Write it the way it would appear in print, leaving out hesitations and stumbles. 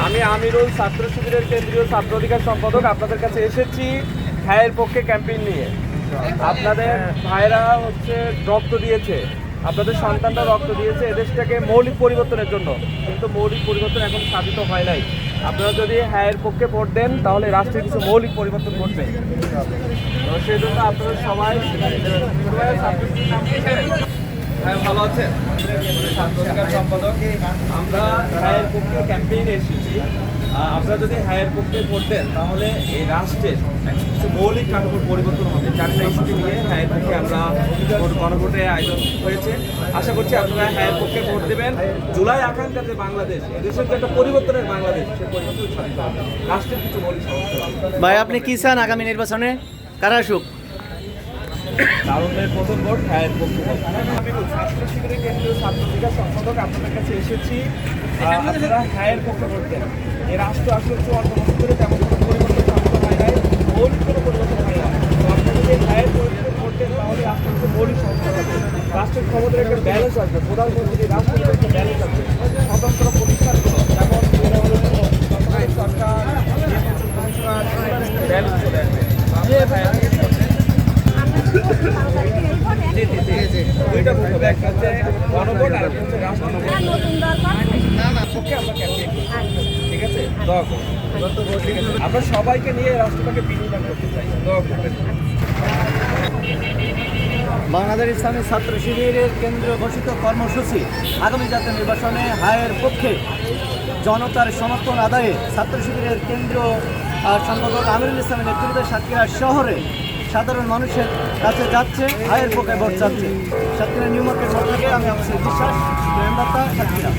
আমি আমিরুল ছাত্র শিবিরের কেন্দ্রীয় ছাত্র অধিকার সম্পাদক আপনাদের কাছে এসেছি ভাইয়ের পক্ষে ক্যাম্পেইন নিয়ে। আপনাদের ভাইরা হচ্ছে রক্ত দিয়েছে, আপনাদের সন্তানরা রক্ত দিয়েছে এদেশটাকে মৌলিক পরিবর্তনের জন্য, কিন্তু মৌলিক পরিবর্তন এখন সাধিত হয় নাই। আপনারা যদি হ্যায়ের পক্ষে ভোট দেন তাহলে রাষ্ট্রের কিছু মৌলিক পরিবর্তন ঘটবে। তো সেই জন্য আপনারা সবাই হ্যাঁ ভালো আছেন, ছাত্র অধিকার সম্পাদক। আমরা হ্যায়ের পক্ষে ক্যাম্পেইনে এসেছি। আপনারা যদি হ্যায়ের পক্ষে ভোট দেন তাহলে এই রাষ্ট্রের কিছু মৌলিক কাঠামোর পরিবর্তন হবে। চারটা ইস্যুকে নিয়ে হ্যায়ের পক্ষে আমরা গণভোটে আয়োজন হয়েছে। আশা করছি আপনারা হ্যায়ের পক্ষে ভোট দেবেন। জুলাই আকাঙ্ক্ষা যে বাংলাদেশ, এদেশের যে একটা পরিবর্তনের বাংলাদেশ, সেই পরিবর্তন সাধিত হবে। রাষ্ট্রের কিছু মৌলিক সমস্যা। ভাই আপনি কি চান আগামী নির্বাচনে কারা আসুক? তারুণ্যের প্রথম ভোট হ্যায়ের পক্ষে। আমি ছাত্র শিবিরের কেন্দ্রীয় ছাত্র অধিকার সম্পাদক আপনাদের কাছে এসেছি। আপনারা হ্যায়ের পক্ষে ভোট দেন। এই রাষ্ট্র আসলে 54 বছর ধরে তেমন কোনো পরিবর্তন সাধিত হয় নাই, মৌলিক কোনো পরিবর্তন হয় না। তো আপনারা যদি হ্যায়ের পক্ষে ভোট দেন তাহলে রাষ্ট্রের কিছু মৌলিক সংস্কার হবে, রাষ্ট্রের ক্ষমতার একটা ব্যালেন্স আসবে, প্রধানমন্ত্রী রাষ্ট্রের একটা ব্যালেন্স আসবে, স্বতন্ত্র প্রতিষ্ঠানগুলো যেমন সরকার ব্যালেন্স চলে আসবে। দুইটা ভোট হবে, একটা হচ্ছে গণভোট আর একটা হচ্ছে রাষ্ট্রীয় পক্ষে আমরা ক্যাম্পেইন করছি। ঠিক আছে, দোয়া করুন। ঠিক আছে, আমরা সবাইকে নিয়ে রাষ্ট্রটাকে বিনিয়োগ করতে চাই, দোয়া করবেন। বাংলাদেশ ইসলামী ছাত্র শিবিরের কেন্দ্রীয় ঘোষিত কর্মসূচি আগামী জাতীয় নির্বাচনে হায়ের পক্ষে জনতার সমর্থন আদায়ে ছাত্র শিবিরের কেন্দ্রীয় সম্পাদক আমিরুল ইসলামের নেতৃত্বে সাতক্ষীরা শহরে সাধারণ মানুষের কাছে যাচ্ছে, হায়ের পক্ষে ভোট চাচ্ছে। সাতক্ষীরা নিউ মার্কেট মোড় থেকে আমি অবশ্যই বিশ্বাস, সাতক্ষীরা।